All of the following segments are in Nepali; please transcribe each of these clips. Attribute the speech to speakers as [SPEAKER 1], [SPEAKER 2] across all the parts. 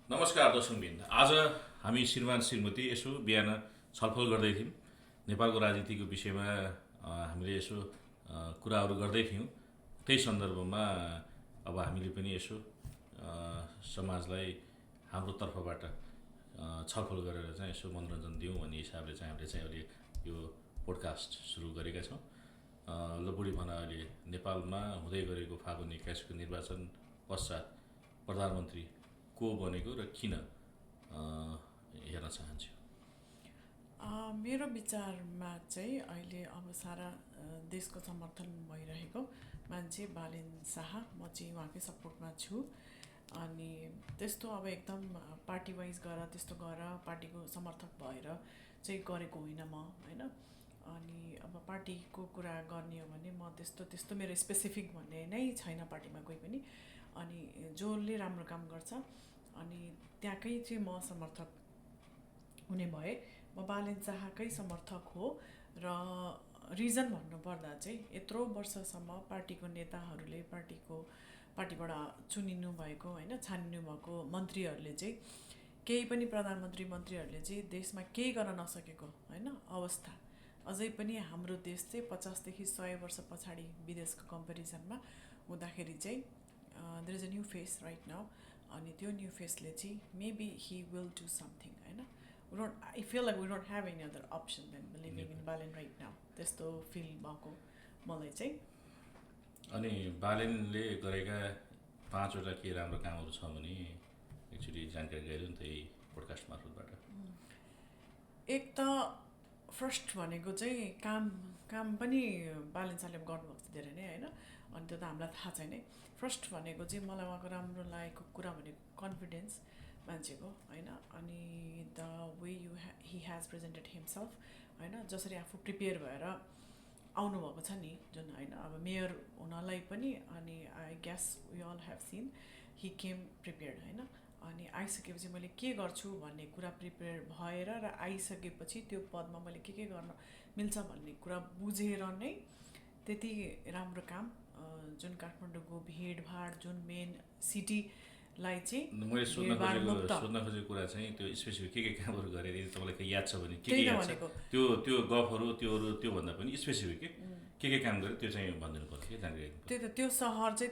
[SPEAKER 1] नमस्कार दर्शकवृन्द। आज हामी श्रीमान श्रीमती यसो बिहान छलफल गर्दै थियौँ। नेपालको राजनीतिको विषयमा हामीले यसो कुराहरू गर्दै थियौँ। त्यही सन्दर्भमा अब हामीले पनि यसो समाजलाई हाम्रो तर्फबाट छलफल गरेर चाहिँ यसो मनोरञ्जन दिउँ भन्ने हिसाबले चाहिँ हामीले चाहिँ अहिले यो पोडकास्ट सुरु गरेका छौँ। ल बुढी भन, अहिले नेपालमा हुँदै गरेको फागुन 21 को निर्वाचन पश्चात प्रधानमन्त्री को बनेको र किन हेर्न चाहन्छु।
[SPEAKER 2] मेरो विचारमा चाहिँ अहिले अब सारा देशको समर्थन भइरहेको मान्छे बालेन शाह, म चाहिँ उहाँकै सपोर्टमा छु। अनि त्यस्तो अब एकदम पार्टी वाइज गरेर त्यस्तो गरेर पार्टीको समर्थक भएर चाहिँ गरेको होइन म, होइन। अनि अब पार्टीको कुरा गर्ने हो भने म त्यस्तो मेरो स्पेसिफिक भन्ने नै छैन पार्टीमा कोही पनि। अनि जसले राम्रो काम गर्छ अनि त्यहाँकै चाहिँ म समर्थक हुने भए म बालेन शाहकै समर्थक हो। र रिजन भन्नुपर्दा चाहिँ यत्रो वर्षसम्म पार्टीको नेताहरूले पार्टीबाट चुनिनु भएको, होइन, छानिनु भएको मन्त्रीहरूले चाहिँ केही पनि मन्त्रीहरूले चाहिँ देशमा केही गर्न नसकेको, होइन, अवस्था अझै पनि हाम्रो देश चाहिँ 50 देखि 100 वर्ष पछाडि विदेशको कम्पेरिजनमा हुँदाखेरि चाहिँ there is a new face right now. अनि त्यो न्यू फेसले चाहिँ maybe he will do something, होइन। I feel like we don't have any other option than believing in Balen right now. त्यस्तो फिल भएको मलाई चाहिँ।
[SPEAKER 1] अनि बालेनले गरेका 5वटा के राम्रो कामहरू छ भने एक्चुअली जानकारी गराइदिउँ न त्यही पोडकास्ट मार्फतबाट।
[SPEAKER 2] एक त फर्स्ट भनेको चाहिँ काम पनि बालेन शाहले गर्नुभएको छ धेरै नै, होइन। अनि त्यो त हामीलाई थाहा छैन। फर्स्ट भनेको चाहिँ मलाई उहाँको राम्रो लागेको कुरा भनेको कन्फिडेन्स मान्छेको, होइन। अनि the way he has presented himself, होइन, जसरी आफू प्रिपेयर भएर आउनुभएको छ नि जुन, होइन। अब मेयर हुनलाई पनि अनि I guess we all have seen he came prepared, होइन। अनि आइसकेपछि मैले के गर्छु भन्ने कुरा प्रिपेयर भएर र आइसकेपछि त्यो पदमा मैले के गर्न मिल्छ भन्ने कुरा बुझेर नै त्यति राम्रो काम जुन काठमाडौँको भिडभाड जुन मेन सिटीलाई चाहिँ
[SPEAKER 1] मैले सोध्न खोजेको कुरा चाहिँ त्यो स्पेसिफिक के कामहरू गरेर तपाईँलाई याद छ भने के याद छ त्यो गफहरू त्योभन्दा पनि स्पेसिफिक के काम गरे त्यो चाहिँ भनिदिनु पर्छ कि जानकारी।
[SPEAKER 2] त्यही त, त्यो सहर चाहिँ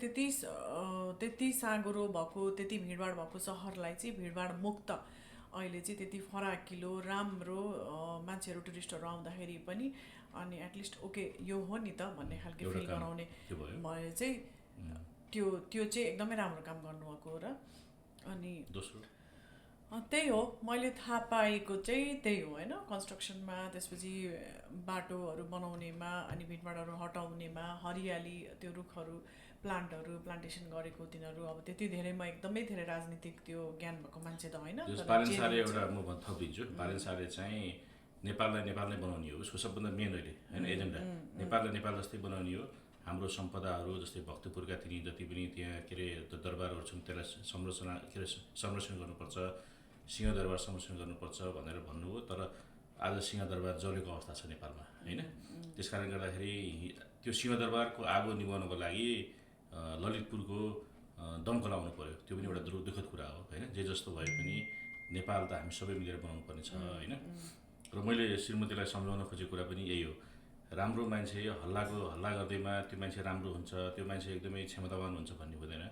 [SPEAKER 2] त्यति साँघुरो भएको, त्यति भिडभाड भएको सहरलाई चाहिँ भिडभाड मुक्त अहिले चाहिँ त्यति फराकिलो राम्रो मान्छेहरू टुरिस्टहरू आउँदाखेरि पनि अनि एटलिस्ट ओके यो हो नि त भन्ने खालको फिल गराउने भए चाहिँ त्यो चाहिँ एकदमै राम्रो काम गर्नुभएको हो। र अनि
[SPEAKER 1] दोस्रो
[SPEAKER 2] त्यही हो, मैले थाहा पाएको चाहिँ त्यही हो, होइन। कन्स्ट्रक्सनमा, त्यसपछि बाटोहरू बनाउनेमा, अनि भिडभाडहरू हटाउनेमा, हरियाली, त्यो रुखहरू प्लान्टेसन गरेको तिनीहरू अब त्यति धेरै म एकदमै धेरै राजनीतिक त्यो ज्ञान भएको मान्छे त होइन।
[SPEAKER 1] बालेन शाहले एउटा म थपिदिन्छु, बालेन शाहले चाहिँ नेपाललाई नेपाल नै बनाउने हो उसको सबभन्दा मेन अहिले, होइन, एजेन्डा। नेपाललाई नेपाल जस्तै बनाउने हो। हाम्रो सम्पदाहरू जस्तै भक्तपुरका जति पनि त्यहाँ के अरे दरबारहरू छन् त्यसलाई संरक्षण गर्नुपर्छ, सिंहदरबार संरक्षण गर्नुपर्छ भनेर भन्नुभयो। तर आज सिंहदरबार जलेको अवस्था छ नेपालमा, होइन। त्यस कारणले गर्दाखेरि त्यो सिंहदरबारको आगो निभाउनको लागि ललितपुरको दमकल आउनु पर्यो। त्यो पनि एउटा दुःखद कुरा हो, होइन। जे जस्तो भए पनि नेपाल त हामी सबै मिलेर बनाउनु पर्ने छ, होइन। र मैले श्रीमतीलाई सम्झाउन खोजेको कुरा पनि यही हो। राम्रो मान्छे हल्ला गर्दैमा त्यो मान्छे राम्रो हुन्छ, त्यो मान्छे एकदमै क्षमतावान हुन्छ भन्ने हुँदैन।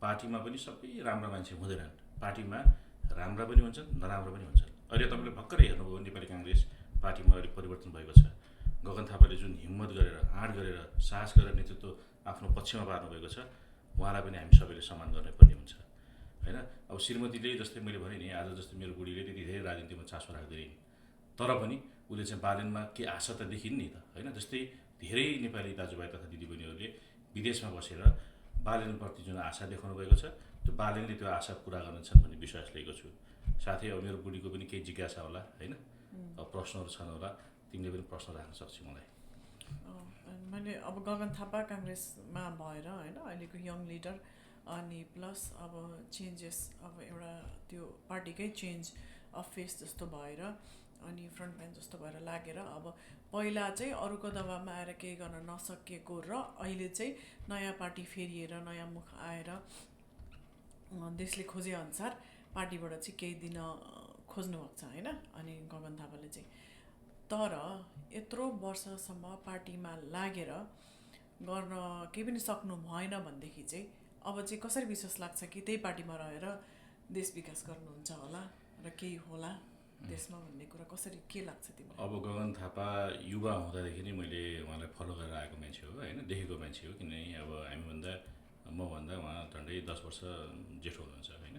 [SPEAKER 1] पार्टीमा पनि सबै राम्रा मान्छे हुँदैनन्। पार्टीमा राम्रा पनि हुन्छन्, नराम्रा पनि हुन्छन्। अहिले तपाईँले भर्खरै हेर्नुभयो नेपाली काङ्ग्रेस पार्टीमा अहिले परिवर्तन भएको छ। गगन थापाले जुन हिम्मत गरेर, आँट गरेर, साहस गरेर नेतृत्व आफ्नो पक्षमा पार्नुभएको छ, उहाँलाई पनि हामी सबैले सम्मान गर्नुपर्ने हुन्छ, होइन। अब श्रीमतीले जस्तै मैले भने नि, आज जस्तै मेरो बुढीले त्यति धेरै राजनीतिमा चासो राख्दैन, तर पनि उसले चाहिँ बालेनमा के आशा त देखिन् नि त, होइन। जस्तै धेरै नेपाली दाजुभाइ तथा दिदीबहिनीहरूले विदेशमा बसेर बालेनप्रति जुन आशा देखाउनु भएको छ, त्यो बालेनले त्यो आशा पुरा गर्नेछन् भन्ने विश्वास लिएको छु। साथै अब मेरो बुढीको पनि केही जिज्ञासा होला, होइन, अब प्रश्नहरू छन् होला, तिमीले पनि प्रश्न राख्न सक्छौ मलाई।
[SPEAKER 2] मैले अब गगन थापा काङ्ग्रेसमा भएर, होइन, अहिलेको यङ लिडर, अनि प्लस अब चेन्जेस, अब एउटा त्यो पार्टीकै चेन्ज अफ फेस जस्तो भएर अनि फ्रन्टम्यान जस्तो भएर लागेर अब पहिला चाहिँ अरूको दबाबमा आएर केही गर्न नसकेको र अहिले चाहिँ नयाँ पार्टी फेरिएर नयाँ मुख आएर देशले खोजेअनुसार पार्टीबाट चाहिँ केही दिन खोज्नु भएको छ होइन। अनि गगन थापाले चाहिँ तर यत्रो वर्षसम्म पार्टीमा लागेर गर्न केही पनि सक्नु भएन भनेदेखि चाहिँ अब चाहिँ कसरी विश्वास लाग्छ कि त्यही पार्टीमा रहेर देश विकास गर्नुहुन्छ होला र केही होला देशमा भन्ने कुरा कसरी के लाग्छ तिमीलाई?
[SPEAKER 1] अब गगन थापा युवा हुँदादेखि नै मैले उहाँलाई फलो गरेर आएको मान्छे हो होइन, देखेको मान्छे हो। किनभने अब मभन्दा उहाँ झन्डै 10 वर्ष जेठो हुनुहुन्छ होइन।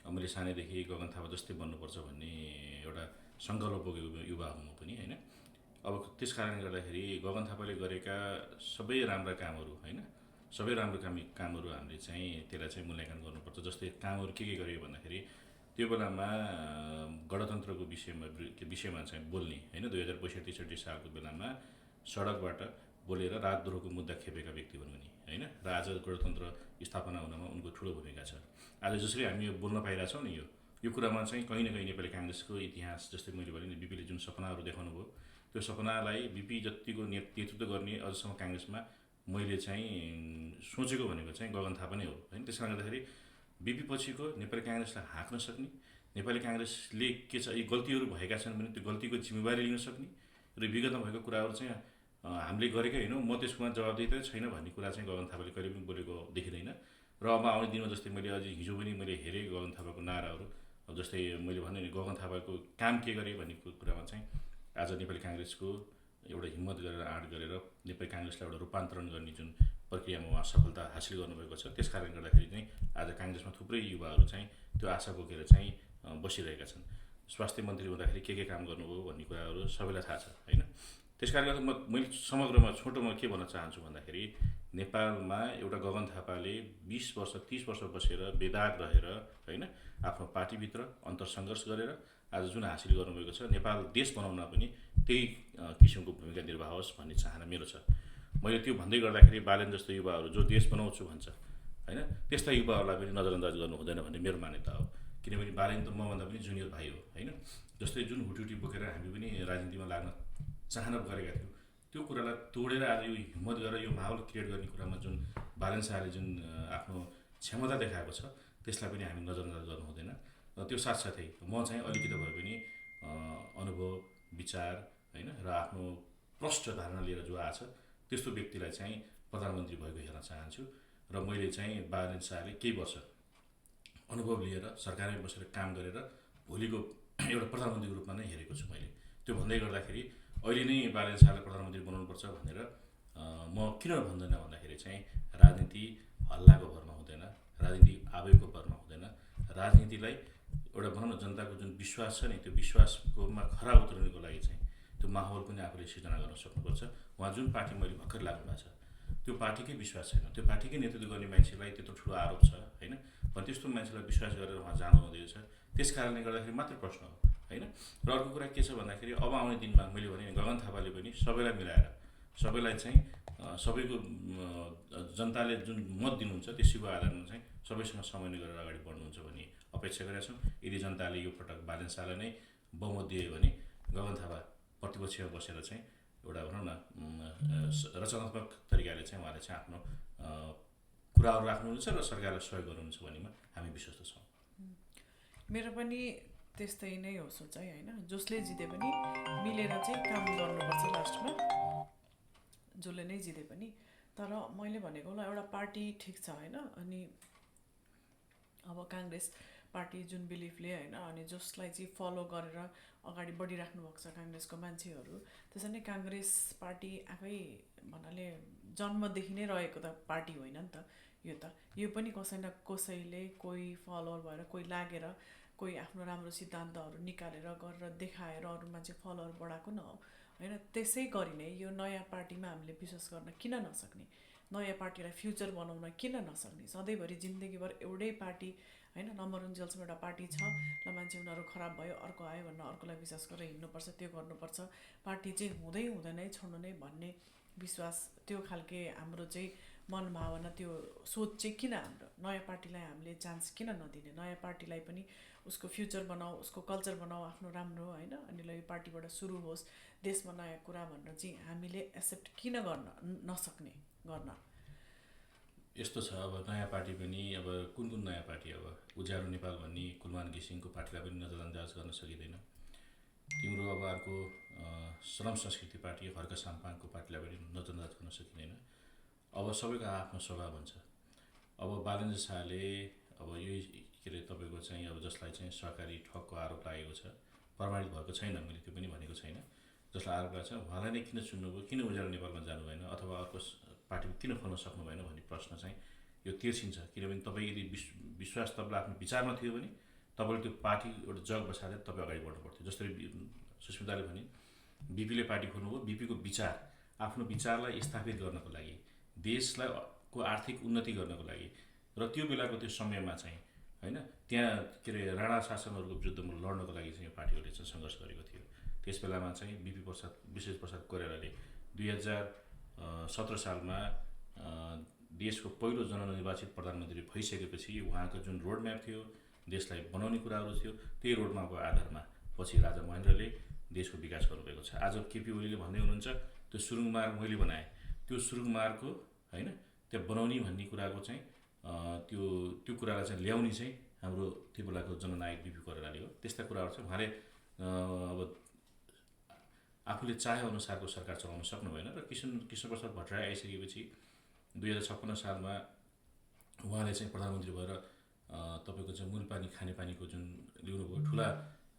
[SPEAKER 1] अब मैले सानैदेखि गगन थापा जस्तै बन्नुपर्छ भन्ने एउटा सङ्कल्प बोकेको युवा हुनु पनि होइन। अब त्यस कारणले गर्दाखेरि गगन थापाले गरेका सबै राम्रा कामहरू होइन, सबै राम्रो कामहरू हामीले चाहिँ त्यसलाई चाहिँ मूल्याङ्कन गर्नुपर्छ। जस्तै कामहरू के गरेयो भन्दाखेरि त्यो बेलामा गणतन्त्रको विषयमा चाहिँ बोल्ने होइन, 2062-63 सालको बेलामा सडकबाट बोलेर राजद्रोहको मुद्दा खेपेका व्यक्ति हुन् उनी होइन। र आज गणतन्त्र स्थापना हुनमा उनको ठुलो भूमिका छ। आज जसरी हामी यो बोल्न पाइरहेछौँ नि, यो कुरामा चाहिँ कहीँ न कहीँ नेपाली काङ्ग्रेसको इतिहास, जस्तै मैले भने नि बिपीले जुन सपनाहरू देखाउनु भयो, त्यो सपनालाई बिपी जतिको नेतृत्व गर्ने अझसम्म काङ्ग्रेसमा मैले चाहिँ सोचेको भनेको चाहिँ गगन थापा नै हो होइन। त्यस कारणले गर्दाखेरि बिपी पछिको नेपाली काङ्ग्रेसलाई हाँक्न सक्ने, नेपाली काङ्ग्रेसले के छ यी गल्तीहरू भएका छन् भने त्यो गल्तीको जिम्मेवारी लिन सक्ने र विगतमा भएको कुराहरू चाहिँ हामीले गरेकै होइनौँ, म त्यसमा जवाबदेही छैन भन्ने कुरा चाहिँ गगन थापाले कहिले पनि बोलेको देखिँदैन। र अब आउने दिनमा जस्तै मैले अझै हिजो पनि मैले हेरेँ गगन थापाको नाराहरू, जस्तै मैले भने नि गगन थापाको काम के गरेँ भन्ने कुरामा चाहिँ आज नेपाली काङ्ग्रेसको एउटा हिम्मत गरेर आँट गरेर नेपाली काङ्ग्रेसलाई एउटा रूपान्तरण गर्ने जुन प्रक्रियामा उहाँ सफलता हासिल गर्नुभएको छ। त्यस कारणले गर्दाखेरि चाहिँ आज काङ्ग्रेसमा थुप्रै युवाहरू चाहिँ त्यो आशा बोकेर चाहिँ बसिरहेका छन्। स्वास्थ्य मन्त्री हुँदाखेरि के काम गर्नुभयो भन्ने कुराहरू सबैलाई थाहा छ होइन। त्यस कारणले गर्दा मैले समग्रमा छोटोमा के भन्न चाहन्छु भन्दाखेरि नेपालमा एउटा गगन थापाले 20 वर्ष 30 वर्ष बसेर बेदाग रहेर होइन, आफ्नो पार्टीभित्र अन्तरसङ्घर्ष गरेर आज जुन हासिल गर्नुभएको छ, नेपाल देश बनाउन पनि त्यही किसिमको भूमिका निर्वाह होस् भन्ने चाहना मेरो छ। मैले त्यो भन्दै गर्दाखेरि बालेन जस्तो युवाहरू जो देश बनाउँछु भन्छ होइन, त्यस्ता युवाहरूलाई पनि नजरअन्दाज गर्नु हुँदैन भन्ने मेरो मान्यता हो। किनभने बालेन त मभन्दा पनि जुनियर भाइ हो होइन। जस्तै जुन हुटुटी बोकेर हामी पनि राजनीतिमा लाग्न चाहना गरेका थियौँ, त्यो कुरालाई तोडेर आज यो हिम्मत गरेर यो माहौल क्रिएट गर्ने कुरामा जुन बालेन शाहले जुन आफ्नो क्षमता देखाएको छ, त्यसलाई पनि हामी नजरअन्दाज गर्नु हुँदैन। र त्यो साथसाथै म चाहिँ अलिकति भए पनि अनुभव, विचार होइन र आफ्नो प्रष्ट धारणा लिएर जो आछ त्यस्तो व्यक्तिलाई चाहिँ प्रधानमन्त्री भएको हेर्न चाहन्छु। र मैले चाहिँ बालेन शाहले केही वर्ष अनुभव लिएर सरकारमै बसेर काम गरेर भोलिको एउटा प्रधानमन्त्रीको रूपमा नै हेरेको छु मैले। त्यो भन्दै गर्दाखेरि अहिले नै बालेन शाहलाई प्रधानमन्त्री बनाउनुपर्छ भनेर म किन भन्दैन भन्दाखेरि चाहिँ राजनीति हल्लाको भरमा हुँदैन, राजनीति आवेगको भरमा हुँदैन। राजनीतिलाई एउटा भनौँ न जनताको जुन विश्वास छ नि, त्यो विश्वासकोमा खरा उत्रनुको लागि चाहिँ त्यो माहौल पनि आफूले सिर्जना गर्न सक्नुपर्छ। उहाँ जुन पार्टी मैले भर्खर लाग्नु भएको छ त्यो पार्टीकै विश्वास छैन, त्यो पार्टीकै नेतृत्व गर्ने मान्छेलाई त्यत्रो ठुलो आरोप छ होइन। भने त्यस्तो मान्छेलाई विश्वास गरेर उहाँ जानु हुँदैछ। त्यस कारणले गर्दाखेरि मात्र प्रश्न हो होइन। र अर्को कुरा के छ भन्दाखेरि अब आउने दिनमा मैले भने गगन थापाले पनि सबैलाई मिलाएर सबैलाई चाहिँ सबैको जनताले जुन मत दिनुहुन्छ त्यसैको आधारमा चाहिँ सबैसँग समन्वय गरेर अगाडि बढ्नुहुन्छ भन्ने अपेक्षा गरेका छौँ। यदि जनताले यो पटक बालेन शाहलाई नै बहुमत दियो भने गगन थापा प्रतिपक्षमा बसेर चाहिँ एउटा भनौँ न रचनात्मक तरिकाले चाहिँ उहाँले चाहिँ आफ्नो कुराहरू राख्नुहुन्छ र सरकारलाई सहयोग गर्नुहुन्छ भन्नेमा हामी विश्वस्त छौँ।
[SPEAKER 2] मेरो पनि त्यस्तै नै हो सोचाइ होइन। जसले जिते पनि मिलेर चाहिँ काम गर्नुपर्छ लास्टमा, जसले नै जिते पनि। तर मैले भनेको ल एउटा पार्टी ठिक छ होइन, अनि अब काङ्ग्रेस पार्टी जुन बिलिफले होइन, अनि जसलाई चाहिँ फलो गरेर अगाडि बढिराख्नु भएको छ काङ्ग्रेसको मान्छेहरू, त्यसरी नै काङ्ग्रेस पार्टी आफै भन्नाले जन्मदेखि नै रहेको त पार्टी होइन नि त। यो पनि कसैले कोही फलोवर भएर कोही लागेर कोही आफ्नो राम्रो सिद्धान्तहरू निकालेर गरेर देखाएर अरू मान्छे फलोवर बढाएको न हो होइन। त्यसै गरी नै यो नयाँ पार्टीमा हामीले विश्वास गर्न किन नसक्ने, नयाँ पार्टीलाई फ्युचर बनाउन किन नसक्ने। सधैँभरि जिन्दगीभर एउटै पार्टी होइन, नम्बर 1 जेलसम्म एउटा पार्टी छ ल, मान्छे उनीहरू खराब भयो अर्को आयो भनेर अर्कोलाई विश्वास गरेर हिँड्नुपर्छ, त्यो गर्नुपर्छ, पार्टी चाहिँ हुँदै छोड्नु नै भन्ने विश्वास, त्यो खालके हाम्रो चाहिँ मन भावना, त्यो सोच चाहिँ किन हाम्रो नयाँ पार्टीलाई हामीले चान्स किन नदिने। नयाँ पार्टीलाई पनि उसको फ्युचर बनाऊ, उसको कल्चर बनाऊ आफ्नो राम्रो होइन, अनि ल यो पार्टीबाट सुरु होस् देशमा नयाँ कुरा भनेर चाहिँ हामीले एक्सेप्ट किन गर्न नसक्ने गर्न।
[SPEAKER 1] यस्तो छ अब नयाँ पार्टी पनि अब कुन नयाँ पार्टी अब उज्यालो नेपाल भन्ने कुलमान घिसिङको पार्टीलाई पनि नजरअन्दाज गर्न सकिँदैन। तिम्रो अब अर्को श्रम संस्कृति पार्टी हर्क साम्पाङको पार्टीलाई पनि नजरअन्दाज गर्न सकिँदैन। अब सबैको आफ्नो स्वभाव हुन्छ। अब बालेन्द्र शाहले अब यो के अरे तपाईँको चाहिँ अब जसलाई चाहिँ सहकारी ठगको आरोप लागेको छ, प्रमाणित भएको छैन, मैले त्यो पनि भनेको छैन, जसलाई आरोप लागेको छ उहाँलाई नै किन चुन्नुभयो, किन उज्यालो नेपालमा जानु भएन अथवा अर्को पार्टी किन खोल्न सक्नु भएन भन्ने प्रश्न चाहिँ यो तिर्सिन्छ। किनभने तपाईँ यदि विश्वास तपाईँलाई आफ्नो विचारमा थियो भने तपाईँले त्यो पार्टी एउटा जग बसालेर तपाईँ अगाडि बढ्नु पर्थ्यो। जसरी सुस्मिताले भने बिपीले पार्टी खोल्नुभयो, बिपीको विचार आफ्नो विचारलाई स्थापित गर्नको लागि, देशलाई को आर्थिक उन्नति गर्नको लागि र त्यो बेलाको त्यो समयमा चाहिँ होइन त्यहाँ के अरे राणा शासनहरूको विरुद्धमा लड्नको लागि चाहिँ यो पार्टीहरूले चाहिँ सङ्घर्ष गरेको थियो। त्यस बेलामा चाहिँ विशेष प्रसाद कोइरालाले 2017 सालमा देशको पहिलो जननिर्वाचित प्रधानमन्त्री भइसकेपछि उहाँको जुन रोडम्याप थियो, देशलाई बनाउने कुराहरू थियो, त्यही रोडम्यापको आधारमा पछि राजा महेन्द्रले देशको विकास गर्नुभएको छ। आज केपी ओलीले भन्दै हुनुहुन्छ त्यो सुरुङ मार्ग मैले बनाएँ, त्यो सुरुङ मार्गको होइन त्यो बनाउने भन्ने कुराको चाहिँ त्यो कुरालाई चाहिँ ल्याउने चाहिँ हाम्रो त्यो बेलाको जननायक बिपी कोइरालाले हो। त्यस्ता कुराहरू चाहिँ उहाँले अब आफूले चाहे अनुसारको सरकार चलाउन सक्नु भएन। र कृष्णप्रसाद भट्टराई आइसकेपछि 2056 सालमा उहाँले चाहिँ प्रधानमन्त्री भएर तपाईँको चाहिँ मूलपानी खानेपानीको जुन ल्याउनुभयो, ठुला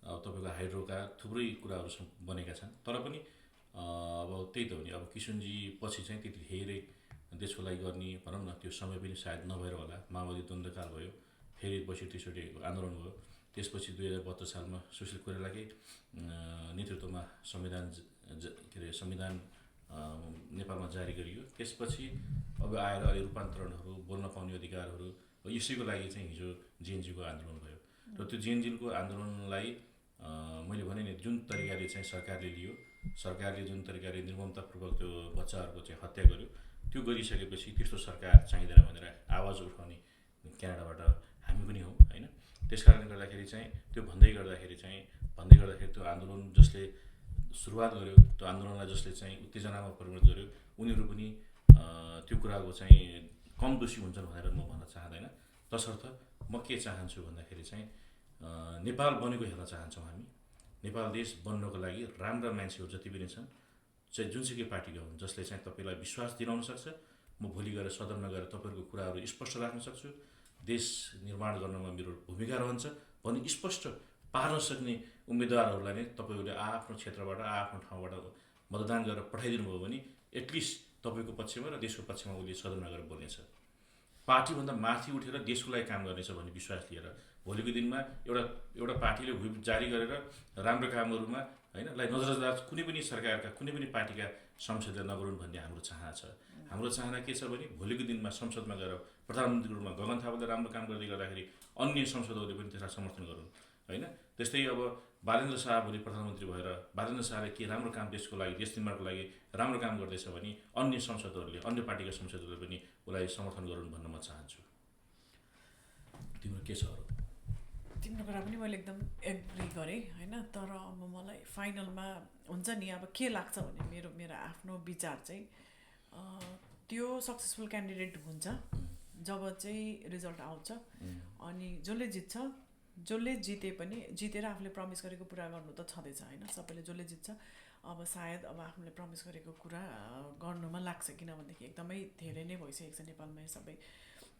[SPEAKER 1] तपाईँको हाइड्रोका थुप्रै कुराहरू बनेका छन्। तर पनि अब त्यही त हो नि, अब किशनजी पछि चाहिँ त्यति धेरै देशको लागि गर्ने भनौँ न त्यो समय पनि सायद नभएर होला, माओवादी द्वन्द्वकाल भयो, फेरि 62-63 आन्दोलन भयो। त्यसपछि 2072 सालमा सुशील कोइरालाकै नेतृत्वमा संविधान नेपालमा जारी गरियो। त्यसपछि अब आएर अहिले रूपान्तरणहरू, बोल्न पाउने अधिकारहरू, यसैको लागि चाहिँ हिजो जेएनजीको आन्दोलन भयो। र त्यो जेएनजीको आन्दोलनलाई मैले भने नि जुन तरिकाले चाहिँ सरकारले जुन तरिकाले निर्ममतापूर्वक त्यो बच्चाहरूको चाहिँ हत्या गर्यो, त्यो गरिसकेपछि त्यस्तो सरकार चाहिँदैन भनेर आवाज उठाउने क्यानाडाबाट हामी पनि हौँ होइन। त्यस कारणले गर्दाखेरि चाहिँ त्यो भन्दै गर्दाखेरि त्यो आन्दोलन जसले सुरुवात गर्यो, त्यो आन्दोलनलाई जसले चाहिँ उत्तेजनामा परिणत गर्यो, उनीहरू पनि त्यो कुराको चाहिँ कम दोषी हुन्छन् भनेर म भन्न चाहँदैन। तसर्थ म के चाहन्छु भन्दाखेरि चाहिँ नेपाल बनेको हेर्न चाहन्छौँ हामी। नेपाल देश बन्नको लागि राम्रा मान्छेहरू जति पनि छन्, चाहिँ जुनसुकै पार्टीका हुन्, जसले चाहिँ तपाईँलाई विश्वास दिलाउन सक्छ, म भोलि गएर सदनमा गएर तपाईँहरूको कुराहरू स्पष्ट राख्न सक्छु, देश निर्माण गर्नमा मेरो भूमिका रहन्छ भन्ने स्पष्ट पार्न सक्ने उम्मेदवारहरूलाई नै तपाईँहरूले आफ्नो क्षेत्रबाट आफ्नो ठाउँबाट मतदान गरेर पठाइदिनु भयो भने एटलिस्ट तपाईँको पक्षमा र देशको पक्षमा उसले सदनमा गएर बोल्नेछ। पार्टीभन्दा माथि उठेर देशको लागि काम गर्नेछ भन्ने विश्वास लिएर भोलिको दिनमा एउटा पार्टीले व्हिप जारी गरेर राम्रो कामहरूमा होइन लाई नजरअन्दाज कुनै पनि सरकारका कुनै पनि पार्टीका संसदले नगरून् भन्ने हाम्रो चाहना छ। हाम्रो चाहना के छ भने भोलिको दिनमा संसदमा गएर प्रधानमन्त्रीको रूपमा गगन थापाले राम्रो काम गर्दै गर्दाखेरि अन्य संसदहरूले पनि त्यसलाई समर्थन गरून् होइन। त्यस्तै अब बालेन्द्र शाह भोलि प्रधानमन्त्री भएर बालेन्द्र शाहले के राम्रो काम देशको लागि, देश निर्माणको लागि राम्रो काम गर्दैछ भने अन्य संसदहरूले, अन्य पार्टीका संसदहरूले पनि उसलाई समर्थन गरून् भन्न म चाहन्छु। तिम्रो के छ अरू?
[SPEAKER 2] तिम्रो कुरा पनि मैले एकदम एग्री गरेँ होइन। तर अब मलाई फाइनलमा हुन्छ नि अब के लाग्छ भने मेरो आफ्नो विचार चाहिँ त्यो सक्सेसफुल क्यान्डिडेट हुन्छ जब चाहिँ रिजल्ट आउँछ अनि जसले जिते पनि जितेर आफूले प्रमिस गरेको पुरा गर्नु त छँदैछ होइन। सबैले जसले जित्छ अब सायद अब आफूले प्रमिस गरेको कुरा गर्नुमा लाग्छ, किनभनेदेखि एकदमै धेरै नै भइसकेको छ नेपालमा यो सबै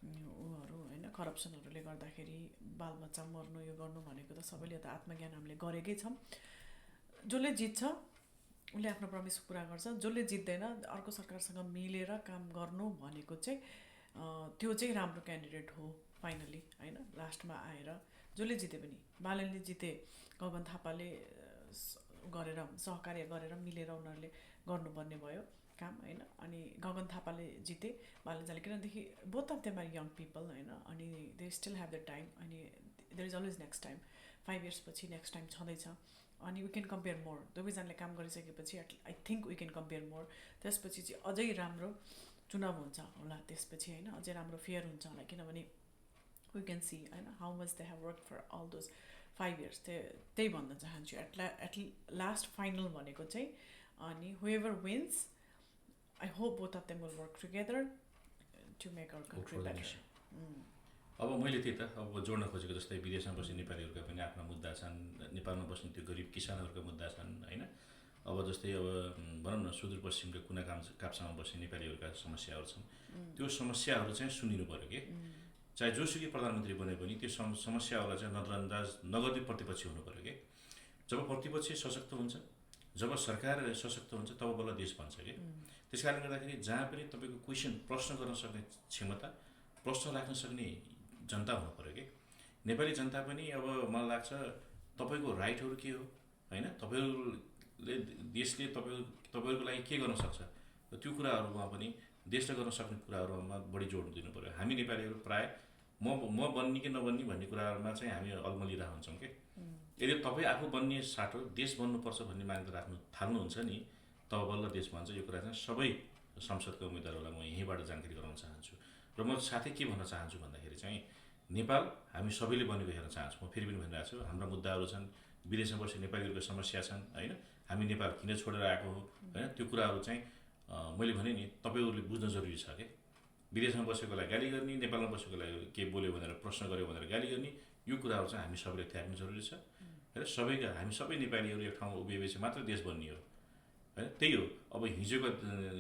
[SPEAKER 2] उहरू होइन, करप्सनहरूले गर्दाखेरि बालबच्चा मर्नु यो गर्नु भनेको त सबैले त आत्मज्ञान हामीले गरेकै छौँ। जसले जित्छ उसले आफ्नो प्रमिस पुरा गर्छ, जसले जित्दैन अर्को सरकारसँग मिलेर काम गर्नु भनेको चाहिँ त्यो चाहिँ राम्रो क्यान्डिडेट हो फाइनली होइन। लास्टमा आएर जसले जिते पनि, बालनले जिते, गगन थापाले गरेर सहकार्य गरेर मिलेर उनीहरूले गर्नुपर्ने भयो काम होइन। अनि गगन थापाले जिते, बालनले किनभनेदेखि both of them are young people होइन। अनि they still have the time, अनि there is always next time, 5 years पछि नेक्स्ट टाइम छँदैछ। अनि वी क्यान कम्पेयर मोर, दुवैजनाले काम गरिसकेपछि I think we can compare more. त्यसपछि चाहिँ अझै राम्रो चुनाव हुन्छ होला त्यसपछि होइन, अझै राम्रो फेयर हुन्छ होला, किनभने वी क्यान सी होइन how much they have work for all those 5 years। त्यही भन्न चाहन्छु। एट लास्ट फाइनल भनेको चाहिँ अनि whoever wins I hope both of them will work together to make our
[SPEAKER 1] vote
[SPEAKER 2] country
[SPEAKER 1] for the
[SPEAKER 2] better.
[SPEAKER 1] nation. अब मैले त्यही त अब जोड्न खोजेको जस्तै विदेशमा बस्ने नेपालीहरूका पनि आफ्ना मुद्दा छन्, नेपालमा बस्ने त्यो गरिब किसानहरूका मुद्दा छन् होइन। अब जस्तै अब भनौँ न सुदूरपश्चिमका कुना काप्चामा बस्ने नेपालीहरूका समस्याहरू छन्, त्यो समस्याहरू चाहिँ सुनिनु पऱ्यो कि चाहे जोसुकै प्रधानमन्त्री बने पनि त्यो समस्याहरूलाई चाहिँ नजरअन्दाज नगर्दै प्रतिपक्ष हुनु पऱ्यो कि। जब प्रतिपक्ष सशक्त हुन्छ, जब सरकार सशक्त हुन्छ, तब बल्ल देश बन्छ कि। त्यस कारणले गर्दाखेरि जहाँ पनि तपाईँको क्वेसन प्रश्न गर्न सक्ने क्षमता, प्रश्न राख्न सक्ने जनता हुनु पऱ्यो कि। नेपाली जनता पनि अब मलाई लाग्छ तपाईँको राइटहरू के हो होइन, तपाईँहरूले देशले तपाईँहरूको लागि के गर्न सक्छ, त्यो कुराहरूमा पनि देशले गर्न सक्ने कुराहरूमा बढी जोड दिनु पऱ्यो। हामी नेपालीहरू प्रायः म बन्ने कि नबन्ने भन्ने कुराहरूमा चाहिँ हामी अल्मलिरहेको हुन्छौँ कि। यदि तपाईँ आफू बन्ने साटो देश बन्नुपर्छ भन्ने मान्यता राख्नु थाल्नुहुन्छ नि, तब बल्ल देश बन्छ। यो कुरा चाहिँ सबै संसदका उम्मेदवारहरूलाई म यहीँबाट जानकारी गराउन चाहन्छु। र म साथै के भन्न चाहन्छु भन्दाखेरि चाहिँ नेपाल हामी सबैले बनेको हेर्न चाहन्छु। म फेरि पनि भनिरहेको छु, हाम्रा मुद्दाहरू छन्, विदेशमा बस्ने नेपालीहरूको समस्या छन् होइन, हामी नेपाल किन छोडेर आएको हो होइन, त्यो कुराहरू चाहिँ मैले भने नि तपाईँहरूले बुझ्न जरुरी छ क्या। विदेशमा बसेकोलाई गाली गर्ने, नेपालमा बसेकोलाई के बोल्यो भनेर प्रश्न गर्यो भनेर गाली गर्ने, यो कुराहरू चाहिँ हामी सबैले त्याग्नु जरुरी छ होइन। हामी सबै नेपालीहरू एक ठाउँमा उभिएपछि मात्र देश बन्ने हो होइन। त्यही हो, अब हिजोको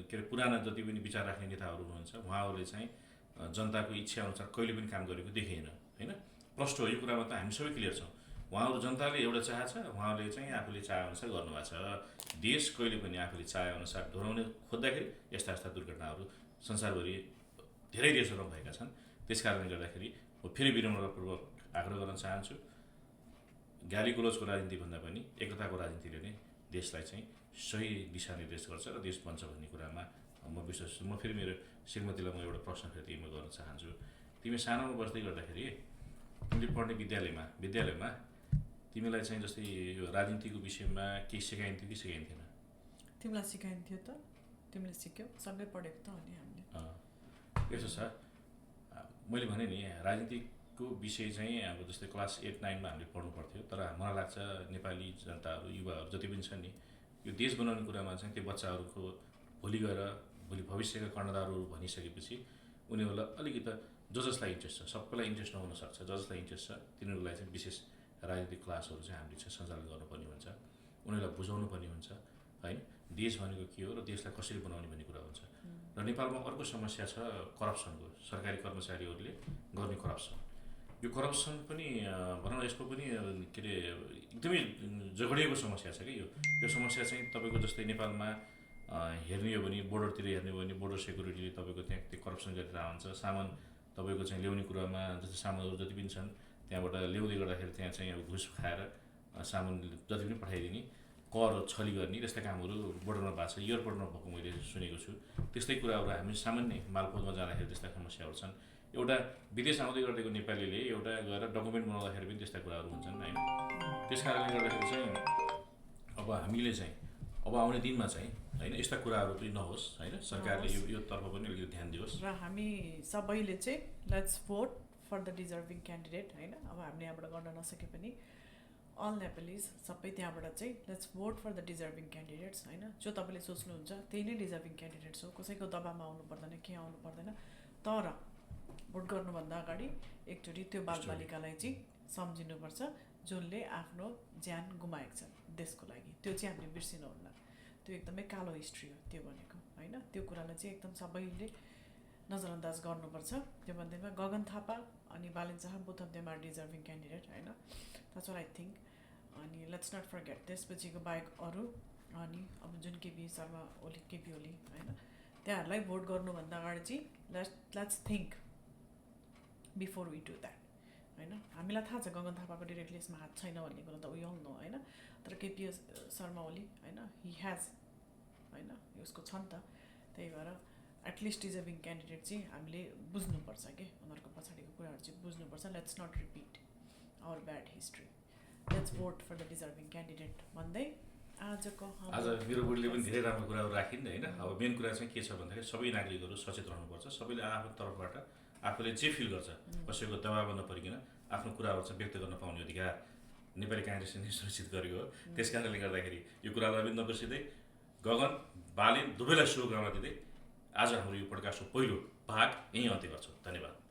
[SPEAKER 1] के अरे पुराना जति पनि विचार राख्ने नेताहरू हुनुहुन्छ, उहाँहरूले चाहिँ जनताको इच्छा अनुसार कहिले पनि काम गरेको देखिएन होइन। प्रष्ट हो, यो कुरामा त हामी सबै क्लियर छौँ। उहाँहरू जनताले एउटा चाह छ, उहाँहरूले चाहिँ आफूले चाहेअनुसार गर्नुभएको छ। देश कहिले पनि आफूले चाहेअनुसार डोराउन खोज्दाखेरि यस्ता यस्ता दुर्घटनाहरू संसारभरि धेरै देशहरूमा भएका छन्। त्यस कारणले गर्दाखेरि म फेरि विनम्रतापूर्वक आग्रह गर्न चाहन्छु, गाली गुलोचको राजनीतिभन्दा पनि एकताको राजनीतिले नै देशलाई चाहिँ सही दिशानिर्देश गर्छ र देश बन्छ भन्ने कुरामा म विश्वास छु। म फेरि मेरो श्रीमतीलाई म एउटा प्रश्न फेरि तिमीलाई गर्न चाहन्छु। तिमी सानोमा बस्दै गर्दाखेरि तिमीले पढ्ने विद्यालयमा तिमीलाई चाहिँ जस्तै यो राजनीतिको विषयमा केही सिकाइन्थ्यो कि सिकाइन्थेन?
[SPEAKER 2] तिमीलाई सिकाइन्थ्यो त, तिमीले सिक्यौ, सँगै पढेको त अनि हामीले।
[SPEAKER 1] यसो छ, मैले भने नि राजनीतिको विषय चाहिँ अब जस्तै क्लास 8-9मा हामीले पढ्नु पर्थ्यो, तर मलाई लाग्छ नेपाली जनताहरू युवाहरू जति पनि छन् नि, यो देश बनाउने कुरामा चाहिँ त्यो बच्चाहरूको भोलि गएर भोलि भविष्यका कर्णधारहरू भनिसकेपछि उनीहरूलाई अलिकति जसलाई इन्ट्रेस्ट छ, सबैलाई इन्ट्रेस्ट नहुन सक्छ, जसलाई इन्ट्रेस्ट छ तिनीहरूलाई चाहिँ विशेष राजनीतिक क्लासहरू चाहिँ हामीले चाहिँ सञ्चालन गर्नुपर्ने हुन्छ, उनीहरूलाई बुझाउनु पर्ने हुन्छ होइन। देश भनेको के हो र देशलाई कसरी बनाउने भन्ने कुरा हुन्छ। र नेपालमा अर्को समस्या छ करप्सनको, सरकारी कर्मचारीहरूले गर्ने करप्सन। यो करप्सन पनि भनौँ न यसको पनि के अरे एकदमै जगडिएको समस्या छ कि यो समस्या चाहिँ तपाईँको जस्तै नेपालमा हेर्ने हो भने बोर्डरतिर हेर्ने हो भने बोर्डर सेक्युरिटीले तपाईँको त्यहाँ त्यो करप्सन गरेर आउँछ। सामान तपाईँको चाहिँ ल्याउने कुरामा जस्तै सामानहरू जति पनि छन् त्यहाँबाट ल्याउँदै गर्दाखेरि त्यहाँ चाहिँ अब घुस खाएर सामान जति पनि पठाइदिने, कर छली गर्ने, त्यस्ता कामहरू बोर्डरमा भएको छ। एयरपोर्टमा भएको मैले सुनेको छु। त्यस्तै कुराहरू हामी सामान्य मालपोतमा जाँदाखेरि त्यस्ता समस्याहरू छन्। एउटा विदेश आउँदै गर्दैको नेपालीले एउटा गएर डकुमेन्ट बनाउँदाखेरि पनि त्यस्ता कुराहरू हुन्छन् होइन। त्यस कारणले गर्दाखेरि चाहिँ अब हामीले चाहिँ अब आउने दिनमा चाहिँ होइन यस्ता कुराहरू पनि नहोस् होइन, सरकारले यो तर्फ पनि अलिकति ध्यान दियोस्।
[SPEAKER 2] र हामी सबैले चाहिँ let's vote for the deserving candidate होइन। अब हामीले यहाँबाट गर्न नसके पनि अल नेपालीज सबै त्यहाँबाट चाहिँ let's vote for the deserving candidates होइन। जो तपाईँले सोच्नुहुन्छ त्यही नै डिजर्भिङ क्यान्डिडेट्स हो, कसैको दबाबमा आउनु पर्दैन, के आउनु पर्दैन। तर भोट गर्नुभन्दा अगाडि एकचोटि त्यो बालबालिकालाई चाहिँ सम्झिनुपर्छ जसले आफ्नो ज्यान गुमाएको छ देशको लागि। त्यो चाहिँ हामीले बिर्सिनुहुन्न, त्यो एकदमै कालो हिस्ट्री हो त्यो भनेको होइन। त्यो कुरालाई चाहिँ एकदम सबैले नजरअन्दाज गर्नुपर्छ। त्यो भन्दैमा गगन थापा अनि Balen Shah both of them are deserving candidate होइन, द्याट्स व्हाट आई थिङ्क। अनि लेट्स नट फर्गेट त्यसपछिको बाहेक अरू अनि अब जुन केपी शर्मा ओली, केपी ओली होइन, त्यहाँहरूलाई भोट गर्नुभन्दा अगाडि चाहिँ let's think before we do that होइन। हामीलाई थाहा छ गगन थापाको डिरेक्टली यसमा हात छैन भन्ने कुरो त वी अल नो होइन। तर केपी शर्मा ओली होइन, हि ह्याज होइन, उसको छ नि त। त्यही भएर एटलिस्ट डिजर्भिङ क्यान्डिडेट चाहिँ हामीले बुझ्नुपर्छ कि उनीहरूको पछाडिको कुराहरू चाहिँ बुझ्नुपर्छ। Let's not repeat our bad history, let's vote for the deserving candidate भन्दै आज
[SPEAKER 1] मेरो बुढीले पनि धेरै राम्रो कुराहरू राखिन् होइन। अब मेन कुरा चाहिँ के छ भन्दाखेरि सबै नागरिकहरू सचेत रहनुपर्छ। सबैले आफ्नो तर्फबाट आफूले जे फिल गर्छ कसैको दबाब नपरिकन आफ्नो कुराहरू चाहिँ व्यक्त गर्न पाउने अधिकार नेपाली काङ्ग्रेसले नै सुनिश्चित गरेको हो। त्यस कारणले गर्दाखेरि यो कुरालाई पनि नबिर्सिँदै गगन बालेन दुवैलाई शुभकामना दिँदै आज हाम्रो यो पोडकास्टको पहिलो भाग यहीँ अन्त्य गर्छौँ। धन्यवाद।